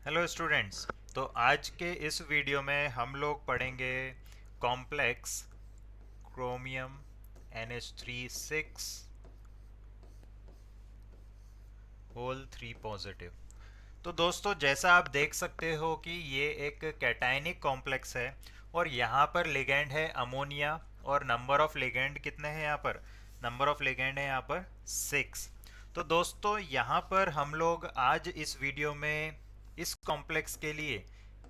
Hello students. तो आज के इस वीडियो में हम लोग पढ़ेंगे complex chromium NH3 6 whole 3 positive. तो दोस्तों, जैसा आप देख सकते हो कि ये एक कैटायनिक कॉम्प्लेक्स है और यहाँ पर लिगेंड है अमोनिया। और नंबर ऑफ लिगेंड कितने हैं यहाँ पर? नंबर ऑफ लिगेंड है यहाँ पर 6। तो दोस्तों, यहाँ पर हम लोग आज इस वीडियो में इस कॉम्प्लेक्स के लिए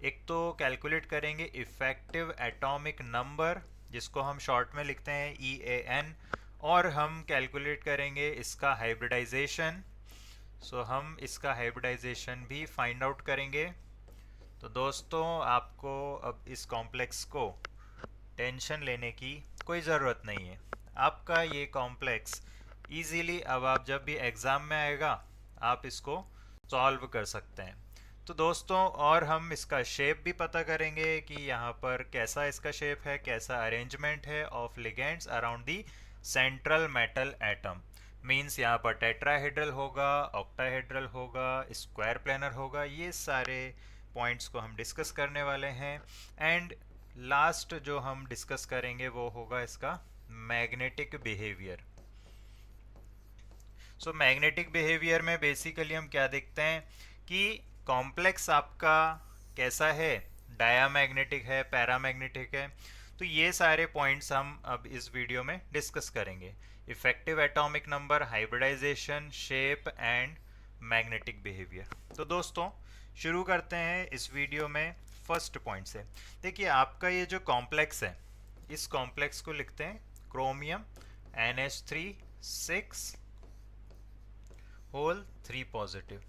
एक तो कैलकुलेट करेंगे इफेक्टिव एटॉमिक नंबर, जिसको हम शॉर्ट में लिखते हैं EAN। और हम कैलकुलेट करेंगे इसका हाइब्रिडाइजेशन। हम इसका हाइब्रिडाइजेशन भी फाइंड आउट करेंगे। तो दोस्तों, आपको अब इस कॉम्प्लेक्स को टेंशन लेने की कोई ज़रूरत नहीं है। आपका ये कॉम्प्लेक्स इजीली अब आप जब भी एग्ज़ाम में आएगा आप इसको सॉल्व कर सकते हैं। तो दोस्तों, और हम इसका शेप भी पता करेंगे कि यहाँ पर कैसा इसका शेप है, कैसा अरेंजमेंट है of ligands around the central metal atom. Means यहाँ पर टेट्राहेड्रल होगा, ऑक्टाहेड्रल होगा, स्क्वायर प्लेनर होगा। ये सारे पॉइंट्स को हम डिस्कस करने वाले हैं। एंड लास्ट जो हम डिस्कस करेंगे वो होगा इसका मैग्नेटिक बिहेवियर। मैग्नेटिक बिहेवियर में बेसिकली हम क्या देखते हैं कि कॉम्प्लेक्स आपका कैसा है, डायामैग्नेटिक है, पैरामैग्नेटिक है। तो ये सारे पॉइंट्स हम अब इस वीडियो में डिस्कस करेंगे। Effective atomic number, hybridisation, shape and magnetic behaviour. तो दोस्तों, शुरू करते हैं इस वीडियो में फर्स्ट पॉइंट से। देखिए, आपका ये जो कॉम्प्लेक्स है, इस कॉम्प्लेक्स को लिखते हैं क्रोमियम NH3 6 होल 3 पॉजिटिव।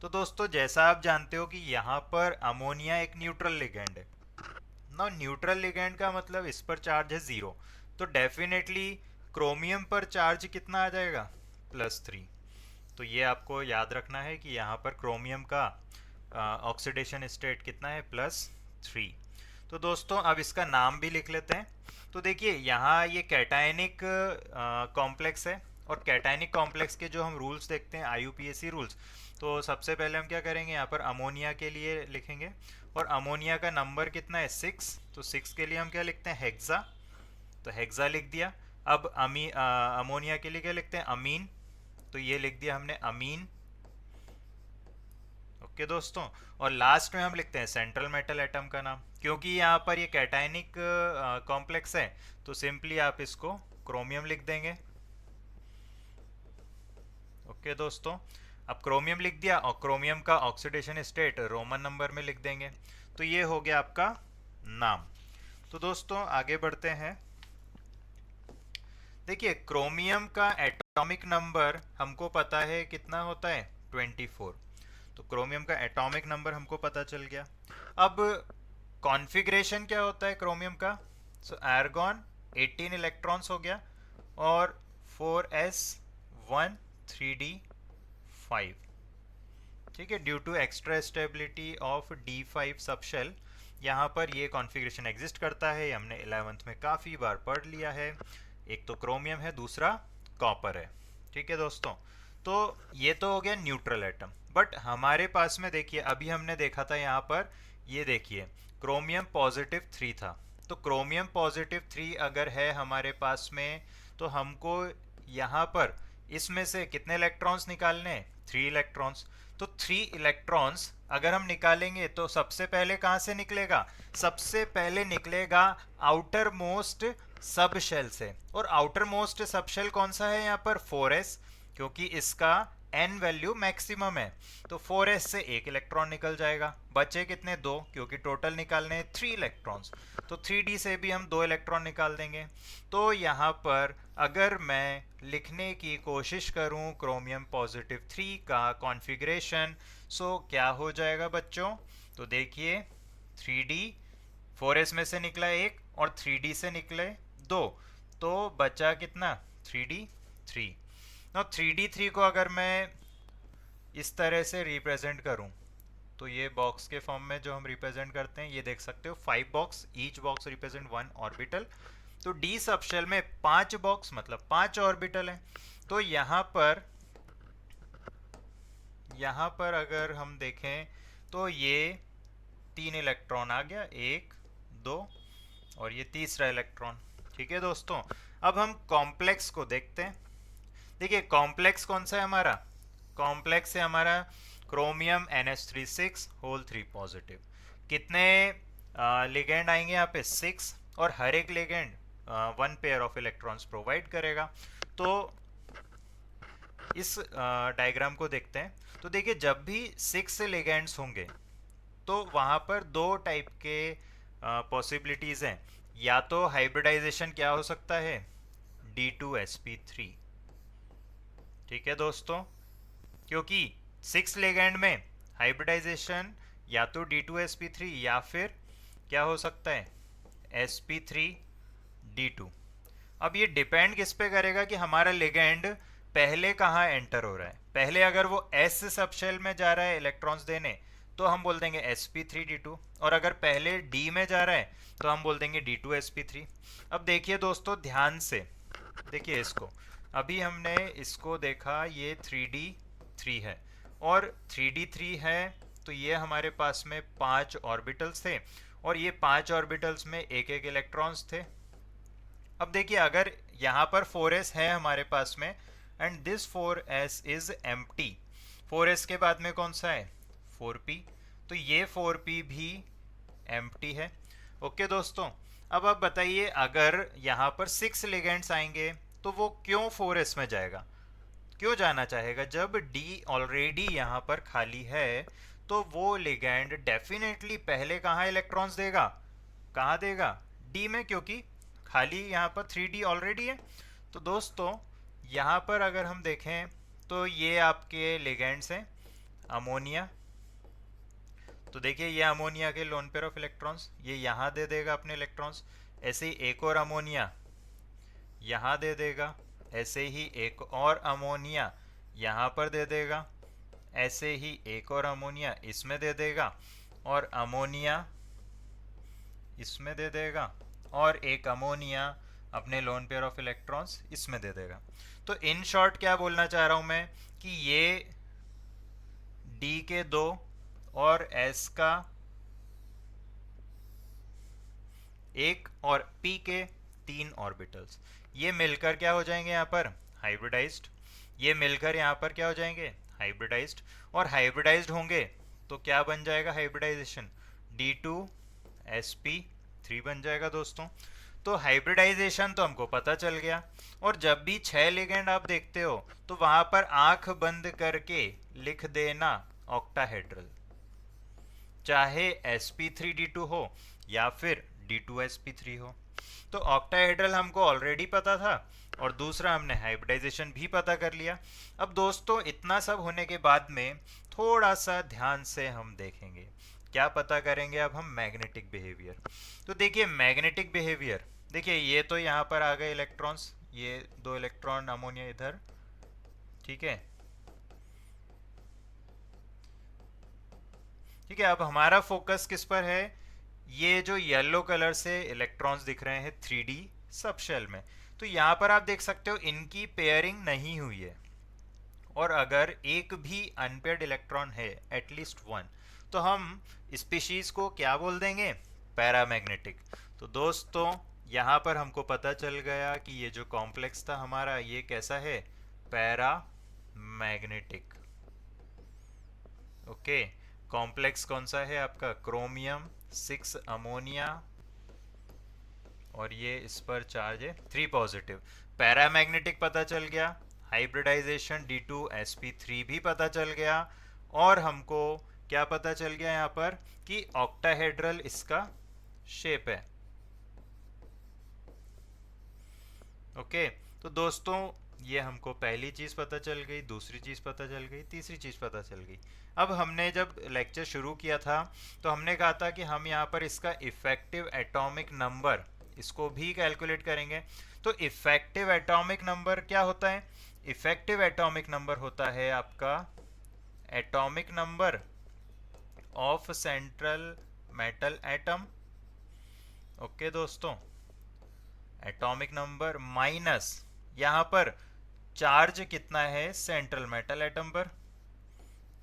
तो दोस्तों, जैसा आप जानते हो कि यहाँ पर अमोनिया एक न्यूट्रल लिगेंड है ना। न्यूट्रल लिगेंड का मतलब इस पर चार्ज है 0। तो डेफिनेटली क्रोमियम पर चार्ज कितना आ जाएगा? +3। तो ये आपको याद रखना है कि यहाँ पर क्रोमियम का ऑक्सीडेशन स्टेट कितना है? +3। तो दोस्तों, अब इसका नाम भी लिख लेते हैं। तो देखिए, यहाँ ये कैटायनिक कॉम्प्लेक्स है और कैटायनिक कॉम्प्लेक्स के जो हम रूल्स देखते हैं, IUPAC रूल्स। तो सबसे पहले हम क्या करेंगे, यहाँ पर अमोनिया के लिए लिखेंगे। और अमोनिया का नंबर कितना है? 6। तो 6 के लिए हम क्या लिखते हैं? हेक्सा। तो हेक्सा लिख दिया। अब अमोनिया के लिए क्या लिखते हैं? अमीन। तो ये लिख दिया हमने अमीन। ओके दोस्तों। और लास्ट में हम लिखते हैं सेंट्रल मेटल एटम का नाम, क्योंकि यहाँ पर ये कैटायनिक कॉम्प्लेक्स है। तो सिंपली आप इसको क्रोमियम लिख देंगे। ओके दोस्तों, अब क्रोमियम लिख दिया और क्रोमियम का ऑक्सीडेशन स्टेट रोमन नंबर में लिख देंगे। तो ये हो गया आपका नाम। तो दोस्तों, आगे बढ़ते हैं। देखिए, क्रोमियम का एटॉमिक नंबर हमको पता है कितना होता है? 24। तो क्रोमियम का एटॉमिक नंबर हमको पता चल गया। अब कॉन्फ़िगरेशन क्या होता है क्रोमियम का? आर्गॉन 18 इलेक्ट्रॉन्स हो गया और 4s1 3d5। ठीक है, due to extra stability of D5 subshell यहाँ पर ये कॉन्फ़िगरेशन एग्जिस्ट करता है। हमने 11th में काफ़ी बार पढ़ लिया है। एक तो क्रोमियम है, दूसरा कॉपर है। ठीक है दोस्तों, तो ये तो हो गया न्यूट्रल एटम। बट हमारे पास में देखिए, अभी हमने देखा था यहाँ पर, ये देखिए क्रोमियम +3 था। तो क्रोमियम +3 अगर है हमारे पास में, तो हमको यहाँ पर इसमें से कितने इलेक्ट्रॉन्स निकालने हैं? 3 इलेक्ट्रॉन्स। तो 3 इलेक्ट्रॉन्स अगर हम निकालेंगे तो सबसे पहले कहाँ से निकलेगा? सबसे पहले निकलेगा आउटर मोस्ट सब शेल से। और आउटर मोस्ट सब शेल कौन सा है यहाँ पर? 4s, क्योंकि इसका n वैल्यू मैक्सिमम है। तो 4s से 1 इलेक्ट्रॉन निकल जाएगा। बचे कितने? 2, क्योंकि टोटल निकालने हैं 3 इलेक्ट्रॉन्स। तो 3d से भी हम 2 इलेक्ट्रॉन निकाल देंगे। तो यहाँ पर अगर मैं लिखने की कोशिश करूँ क्रोमियम +3 का कॉन्फ़िगरेशन, क्या हो जाएगा बच्चों? तो देखिए, 3d, 4s में से निकला 1 और 3d से निकले 2। तो बचा कितना? 3d3। ना 3d3 को अगर मैं इस तरह से रिप्रेजेंट करूं, तो ये बॉक्स के फॉर्म में जो हम रिप्रेजेंट करते हैं, ये देख सकते हो 5 box, each box represent 1 orbital. तो डी सबशेल में 5 बॉक्स मतलब 5 ऑर्बिटल हैं। तो यहाँ पर अगर हम देखें तो ये 3 इलेक्ट्रॉन आ गया, 1 2 और ये तीसरा इलेक्ट्रॉन। ठीक है दोस्तों, अब हम कॉम्प्लेक्स को देखते हैं। देखिए कॉम्प्लेक्स कौन सा है हमारा, कॉम्प्लेक्स है हमारा क्रोमियम NH36 होल 3 पॉजिटिव। कितने लिगेंड आएंगे यहाँ पे, 6, और हर एक ligand 1 pair of electrons provide करेगा। तो इस डायग्राम को देखते हैं। तो देखिए जब भी 6 लिगेंड्स होंगे तो वहाँ पर दो टाइप के पॉसिबिलिटीज़ हैं। या तो हाइब्रिडाइजेशन क्या हो सकता है, D2sp3। ठीक है दोस्तों, क्योंकि 6 लिगेंड में हाइब्रिडाइजेशन या तो D2sp3 या फिर क्या हो सकता है, sp3d2। अब ये डिपेंड किस पे करेगा कि हमारा लिगेंड पहले कहाँ एंटर हो रहा है। पहले अगर वो s सबशेल में जा रहा है इलेक्ट्रॉन्स देने तो हम बोल देंगे sp3d2, और अगर पहले d में जा रहा है तो हम बोल देंगे D2sp3। अब देखिए दोस्तों ध्यान से देखिए इसको, अभी हमने इसको देखा, ये 3d3 है और 3d3 है, तो ये हमारे पास में 5 ऑर्बिटल्स थे और ये 5 ऑर्बिटल्स में एक एक इलेक्ट्रॉन्स थे। अब देखिए अगर यहाँ पर 4s है हमारे पास में and this 4s is empty, 4s के बाद में कौन सा है, 4p, तो ये 4p भी एम्प्टी है। ओके दोस्तों, अब आप बताइए अगर यहाँ पर 6 लिगेंड्स आएंगे तो वो क्यों 4s में जाएगा, क्यों जाना चाहेगा, जब D ऑलरेडी यहाँ पर खाली है तो वो लिगेंड डेफिनेटली पहले कहाँ इलेक्ट्रॉन्स देगा, कहाँ देगा, D में, क्योंकि खाली यहाँ पर 3d ऑलरेडी है। तो दोस्तों यहाँ पर अगर हम देखें तो ये आपके लिगेंड्स हैं अमोनिया। तो देखिए ये अमोनिया के लोन पेयर ऑफ इलेक्ट्रॉन्स, ये यहाँ दे देगा अपने इलेक्ट्रॉन्स, ऐसे ही एक और अमोनिया यहाँ दे देगा, ऐसे ही एक और अमोनिया यहाँ पर दे देगा, ऐसे ही एक और अमोनिया इसमें दे देगा, और अमोनिया इसमें दे देगा, और एक अमोनिया अपने लोन पेयर ऑफ इलेक्ट्रॉन्स इसमें दे देगा। तो इन शॉर्ट क्या बोलना चाह रहा हूं मैं कि ये D के 2 और S का 1 और P के 3 ऑर्बिटल्स, ये मिलकर क्या हो जाएंगे यहाँ पर, हाइब्रिडाइज्ड। ये मिलकर यहाँ पर क्या हो जाएंगे, हाइब्रिडाइज्ड, और हाइब्रिडाइज्ड होंगे तो क्या बन जाएगा हाइब्रिडाइजेशन, D2sp3 बन जाएगा दोस्तों। तो हाइब्रिडाइजेशन तो हमको पता चल गया, और जब भी 6 लिगेंड आप देखते हो तो वहां पर आंख बंद करके लिख देना ऑक्टाहेड्रल, चाहे sp3d2 हो या फिर D2sp3 हो। तो ऑक्टाहेड्रल हमको ऑलरेडी पता था और दूसरा हमने हाइब्रिडाइजेशन भी पता कर लिया। अब दोस्तों इतना सब होने के बाद में थोड़ा सा ध्यान से हम देखेंगे, क्या पता करेंगे अब हम, मैग्नेटिक बिहेवियर। तो देखिए मैग्नेटिक बिहेवियर, देखिए ये तो यहाँ पर आ गए इलेक्ट्रॉन्स, ये 2 इलेक्ट्रॉन अमोनिया इधर, ठीक है। ठीक है, अब हमारा फोकस किस पर है, ये जो येलो कलर से इलेक्ट्रॉन्स दिख रहे हैं 3d सबशेल में, तो यहाँ पर आप देख सकते हो इनकी पेयरिंग नहीं हुई है, और अगर एक भी अनपेयर्ड इलेक्ट्रॉन है एटलीस्ट 1 तो हम स्पीशीज को क्या बोल देंगे, पैरामैग्नेटिक। तो दोस्तों यहाँ पर हमको पता चल गया कि ये जो कॉम्प्लेक्स था हमारा ये कैसा है, पैरामैग्नेटिक। ओके, कॉम्प्लेक्स कौन सा है आपका, क्रोमियम 6 अमोनिया, और ये इस पर चार्ज है 3 पॉजिटिव। पैरामैग्नेटिक पता चल गया, हाइब्रिडाइजेशन D2sp3 भी पता चल गया, और हमको क्या पता चल गया यहाँ पर कि ऑक्टाहेड्रल इसका शेप है। ओके, तो दोस्तों ये हमको पहली चीज़ पता चल गई, दूसरी चीज़ पता चल गई, तीसरी चीज़ पता चल गई। अब हमने जब लेक्चर शुरू किया था तो हमने कहा था कि हम यहाँ पर इसका इफेक्टिव एटॉमिक नंबर इसको भी कैलकुलेट करेंगे। तो इफेक्टिव एटॉमिक नंबर क्या होता है, इफेक्टिव एटॉमिक नंबर होता है आपका atomic number of central metal atom. Okay दोस्तों, एटॉमिक नंबर माइनस यहाँ पर चार्ज कितना है सेंट्रल मेटल एटम पर,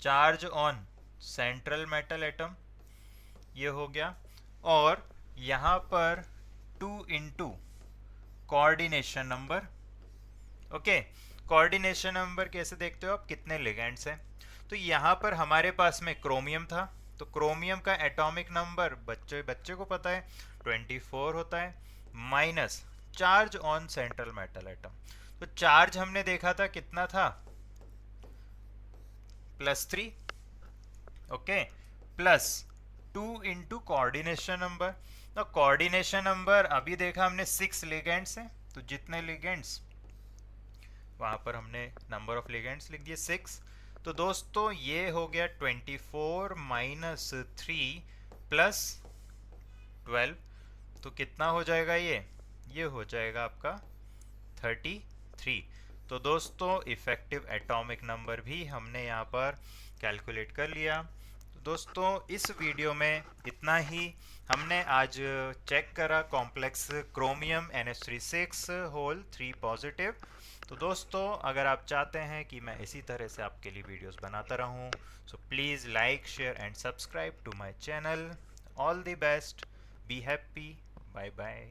charge on central metal atom, ये हो गया। और यहाँ पर 2 into coordination number. Okay, coordination number कैसे देखते हो आप, कितने लिगेंड्स हैं। तो यहाँ पर हमारे पास में क्रोमियम था, तो क्रोमियम का एटॉमिक नंबर बच्चे बच्चे को पता है 24 होता है, minus charge on central metal atom. तो चार्ज हमने देखा था कितना था, +3। Okay, plus 2 into coordination number. तो कोऑर्डिनेशन नंबर अभी देखा हमने 6 लिगेंड्स हैं, तो जितने लिगेंड्स वहां पर हमने नंबर ऑफ लिगेंड्स लिख दिए 6। तो दोस्तों ये हो गया 24 माइनस 3 प्लस 12, तो कितना हो जाएगा ये हो जाएगा आपका 33। तो दोस्तों इफेक्टिव एटॉमिक नंबर भी हमने यहाँ पर कैलकुलेट कर लिया। तो दोस्तों इस वीडियो में इतना ही। हमने आज चेक करा complex chromium NH3 whole 3 positive. तो दोस्तों अगर आप चाहते हैं कि मैं इसी तरह से आपके लिए वीडियोस बनाता रहूं, so please like share and subscribe to my channel. All the best, be happy, bye bye.